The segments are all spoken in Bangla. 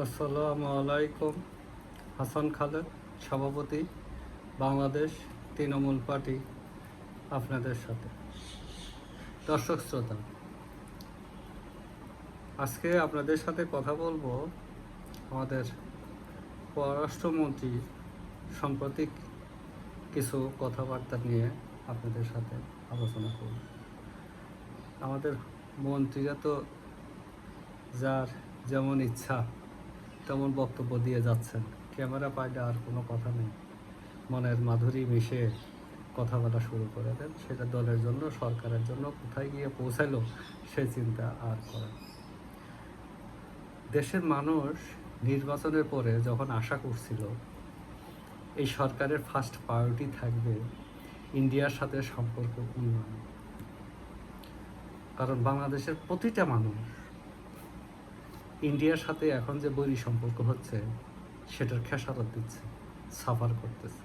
আসসালামু আলাইকুম। হাসান খালেদ, সভাপতি, বাংলাদেশ তৃণমূল পার্টি, আপনাদের সাথে। দর্শক শ্রোতা, আজকে আপনাদের সাথে কথা বলবো আমাদের পররাষ্ট্রমন্ত্রী সাম্প্রতিক কিছু কথাবার্তা নিয়ে আপনাদের সাথে আলোচনা করব। আমাদের মন্ত্রীরা তো যার যেমন ইচ্ছা তেমন বক্তব্য দিয়ে যাচ্ছেন। ক্যামেরা পাইলে আর কোনো কথা নেই, মনের মাধুরী মিশে কথা বলা শুরু করে দেন। সেটা দলের জন্য, সরকারের জন্য কোথায় গিয়ে পৌঁছালো সে চিন্তা আর করে। দেশের মানুষ নির্বাচনের পরে যখন আশা করছিল এই সরকারের ফার্স্ট প্রায়োরিটি থাকবে ইন্ডিয়ার সাথে সম্পর্ক উন্নয়ন, কারণ বাংলাদেশের প্রতিটা মানুষ ইন্ডিয়ার সাথে এখন যে বৈরী সম্পর্ক হচ্ছে সেটার খেসারত দিচ্ছে, সাফার করতেছে।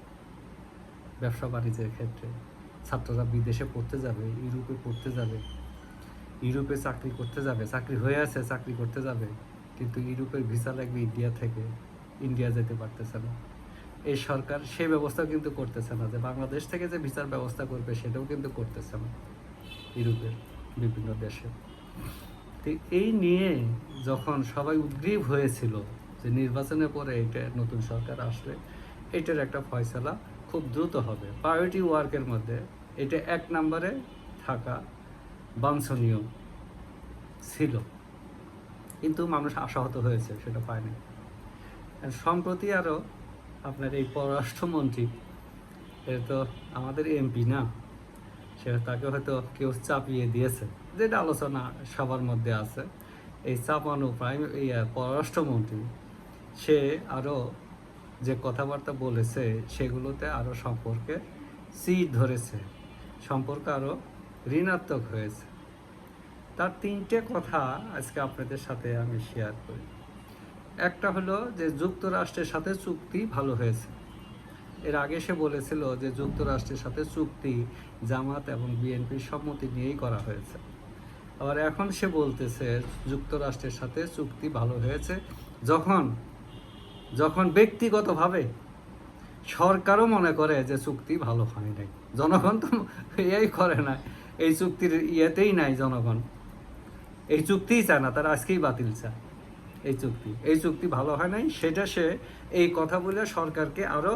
ব্যবসা বাণিজ্যের ক্ষেত্রে ছাত্ররা বিদেশে পড়তে যাবে, ইউরোপে পড়তে যাবে, ইউরোপে চাকরি করতে যাবে, চাকরি হয়ে আছে চাকরি করতে যাবে, কিন্তু ইউরোপের ভিসা লাগবে ইন্ডিয়া থেকে, ইন্ডিয়া যেতে পারতেছে না। এই সরকার সেই ব্যবস্থাও কিন্তু করতেছে না, যে বাংলাদেশ থেকে যে ভিসার ব্যবস্থা করবে সেটাও কিন্তু করতেছে না ইউরোপের বিভিন্ন দেশে। তো এই নিয়ে যখন সবাই উদ্গ্রীব হয়েছিল যে নির্বাচনের পরে এটা নতুন সরকার আসলে এটার একটা ফয়সালা খুব দ্রুত হবে, প্রায়োরিটি ওয়ার্কের মধ্যে এটা এক নম্বরে থাকা বাঞ্ছনীয় ছিল, কিন্তু মানুষ আশাহত হয়েছে, সেটা পায়নি। সম্প্রতি আরও আপনার এই পররাষ্ট্রমন্ত্রী, এটা তো আমাদের এমপি না, সেটা তাকে হয়তো কেউ চাপিয়ে দিয়েছে, যেটা আলোচনা সবার মধ্যে আছে। এই চাপানো পররাষ্ট্রমন্ত্রী সে আরও যে কথাবার্তা বলেছে সেগুলোতে আরও সম্পর্কে চিড় ধরেছে, সম্পর্ক আরও ঋণাত্মক হয়েছে। তার তিনটে কথা আজকে আপনাদের সাথে আমি শেয়ার করি। একটা হলো যে যুক্তরাষ্ট্রের সাথে চুক্তি ভালো হয়েছে। এর আগে সে বলেছিল যে যুক্তরাষ্ট্রের সাথে চুক্তি জামাত এবং বিএনপির সম্মতি নিয়েই করা হয়েছে। আবার এখন সে বলতেছে যুক্তরাষ্ট্রের সাথে চুক্তি ভালো হয়েছে যখন যখন ব্যক্তিগতভাবে সরকারও মনে করে যে চুক্তি ভালো হয় নাই। জনগণ তো এই করে না, এই চুক্তির ইয়েতেই নাই জনগণ, এই চুক্তিই চায় না, তারা আজকেই বাতিল চায়। এই চুক্তি ভালো হয় নাই, সেটা সে এই কথা বলে সরকারকে আরও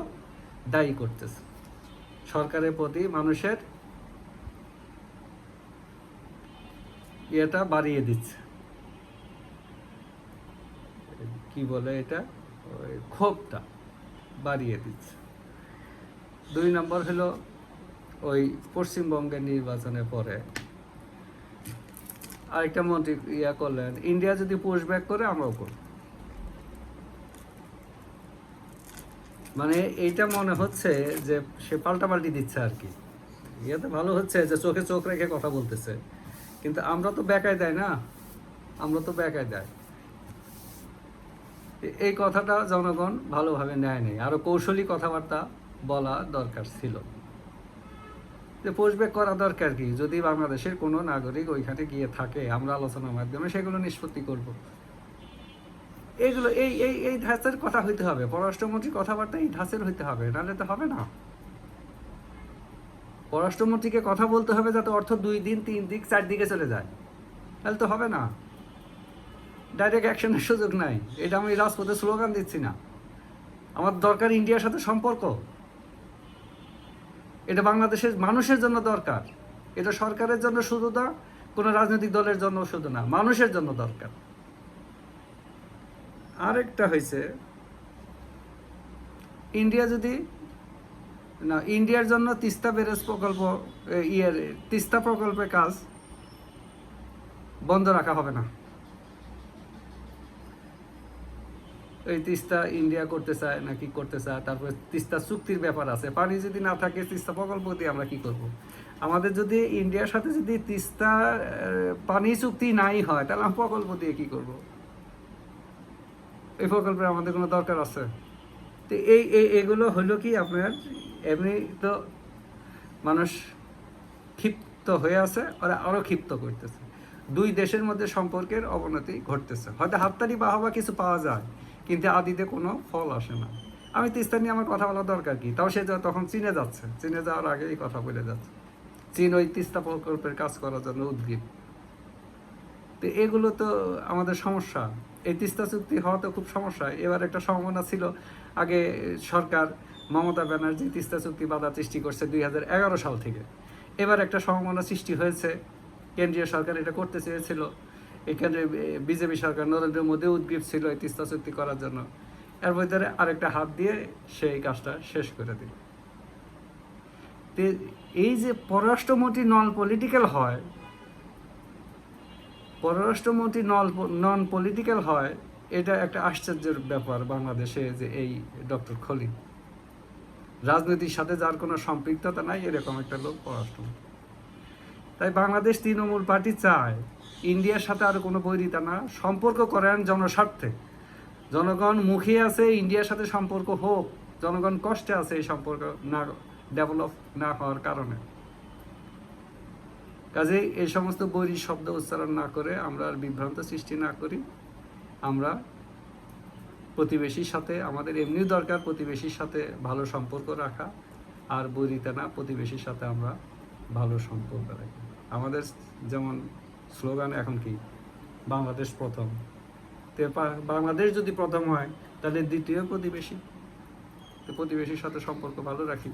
দায়ী করতেছে, সরকারের প্রতি মানুষের ইয়েটা বাড়িয়ে দিচ্ছে, কি বলে এটা, ওই ক্ষোভটা বাড়িয়ে দিচ্ছে। দুই নম্বর হলো ওই পশ্চিমবঙ্গের নির্বাচনের পরে আরেকটা মন্ত্রী করলেন, ইন্ডিয়া যদি পুশব্যাক করে আমরাও করব। মানে এইটা মনে হচ্ছে যে সে পাল্টাপাল্টি দিচ্ছে আর কি। ইয়াতে ভালো হচ্ছে যে চোখে চোখ রেখে কথা বলতেছে, কিন্তু আমরা তো বেকায় দেয় না, আমরা তো বেকায় দেয়। এই কথাটা জনগণ ভালোভাবে নেয় নেই, আরও কৌশলী কথাবার্তা বলা দরকার ছিল, যে পুশব্যাক করা দরকার কি, যদি বাংলাদেশের কোনো নাগরিক ওইখানে গিয়ে থাকে আমরা আলোচনার মাধ্যমে সেগুলো নিষ্পত্তি করব। এইগুলো এই এই এই ধাঁচের কথা হইতে হবে, পররাষ্ট্রমন্ত্রীর কথাবার্তা এই ধাঁচের হইতে হবে, নাহলে তো হবে না। পররাষ্ট্রমন্ত্রীকে কথা বলতে হবে যাতে অর্থ 2 দিন 3 দিক 4 দিকে চলে যায়, তাহলে তো হবে না। ডাইরেক্ট অ্যাকশনের সুযোগ নাই। এটা আমি রাজপথে স্লোগান দিচ্ছি না, আমার দরকার ইন্ডিয়ার সাথে সম্পর্ক, এটা বাংলাদেশের মানুষের জন্য দরকার, এটা সরকারের জন্য শুধু না, কোনো রাজনৈতিক দলের জন্য শুধু না, মানুষের জন্য দরকার। আরেকটা হয়েছে, ইন্ডিয়া যদি না, ইন্ডিয়ার জন্য তিস্তা ব্যারেজ প্রকল্প তিস্তা প্রকল্পের কাজ বন্ধ রাখা হবে না। এই তিস্তা ইন্ডিয়া করতে চায় নাকি করতে চায়, তারপরে তিস্তা চুক্তির ব্যাপার আছে, পানি যদি না থাকে তিস্তা প্রকল্প দিয়ে আমরা কি করব। আমাদের যদি ইন্ডিয়ার সাথে যদি তিস্তা পানি চুক্তি নাই হয় তাহলে আমরা প্রকল্প দিয়ে কি করব। এই প্রকল্পের আমাদের কোনো দরকার আছে? তো এগুলো হলো কি আপনার, এমনি তো মানুষ ক্ষিপ্ত হয়ে আছে, ওরা আরও ক্ষিপ্ত করতেছে। দুই দেশের মধ্যে সম্পর্কের অবনতি ঘটতেছে। হয়তো হাততালি বাহবা কিছু পাওয়া যায়, কিন্তু আদিতে কোনো ফল আসে না। আমি তিস্তা নিয়ে আমার কথা বলার দরকার কি, তাও সে তখন চীনে যাচ্ছে, চীনে যাওয়ার আগেই কথা বলে যাচ্ছে। চীন ওই তিস্তা প্রকল্পের কাজ করার জন্য উদ্গ্রীব। তো এগুলো তো আমাদের সমস্যা। এই তিস্তা চুক্তি হওয়া তো খুব সমস্যা। এবার একটা সম্ভাবনা ছিল, আগে সরকার মমতা ব্যানার্জি তিস্তা চুক্তি বাধা সৃষ্টি করছে 2011 সাল থেকে। এবার একটা সম্ভাবনা সৃষ্টি হয়েছে, কেন্দ্রীয় সরকার এটা করতে চেয়েছিল, এখানে বিজেপি সরকার নরেন্দ্র মোদী উদ্গ্রীব ছিল এই তিস্তা চুক্তি করার জন্য। এর ভিতরে আরেকটা হাত দিয়ে সেই কাজটা শেষ করে দিল। এই যে পররাষ্ট্রমন্ত্রী নন পলিটিক্যাল হয়, পররাষ্ট্রমন্ত্রী নন পলিটিক্যাল হয়, এটা একটা আশ্চর্যের ব্যাপার বাংলাদেশে, যে এই ডক্টর খলিল রাজনীতির সাথে যার কোনো সম্পৃক্ততা নাই, এরকম একটা লোক পররাষ্ট্রমন্ত্রী। তাই বাংলাদেশ তৃণমূল পার্টি চায় ইন্ডিয়ার সাথে আর কোনো বৈরিতা না, সম্পর্ক করেন জনস্বার্থে। জনগণ মুখিয়ে আছে ইন্ডিয়ার সাথে সম্পর্ক হোক, জনগণ কষ্টে আছে এই সম্পর্ক না ডেভেলপ না হওয়ার কারণে। কাজেই এই সমস্ত বৈরী শব্দ উচ্চারণ না করে আমরা আর বিভ্রান্ত সৃষ্টি না করি। আমরা প্রতিবেশীর সাথে, আমাদের এমনি দরকার প্রতিবেশীর সাথে ভালো সম্পর্ক রাখা, আর বৈরিতা না, প্রতিবেশীর সাথে আমরা ভালো সম্পর্ক রাখি। আমাদের যেমন স্লোগান এখন কি, বাংলাদেশ প্রথম। বাংলাদেশ যদি প্রথম হয় তাহলে দ্বিতীয় প্রতিবেশী। তো প্রতিবেশীর সাথে সম্পর্ক ভালো রাখি,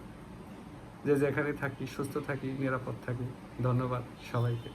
যে যেখানে থাকি সুস্থ থাকি, নিরাপদ থাকি। ধন্যবাদ সবাইকে।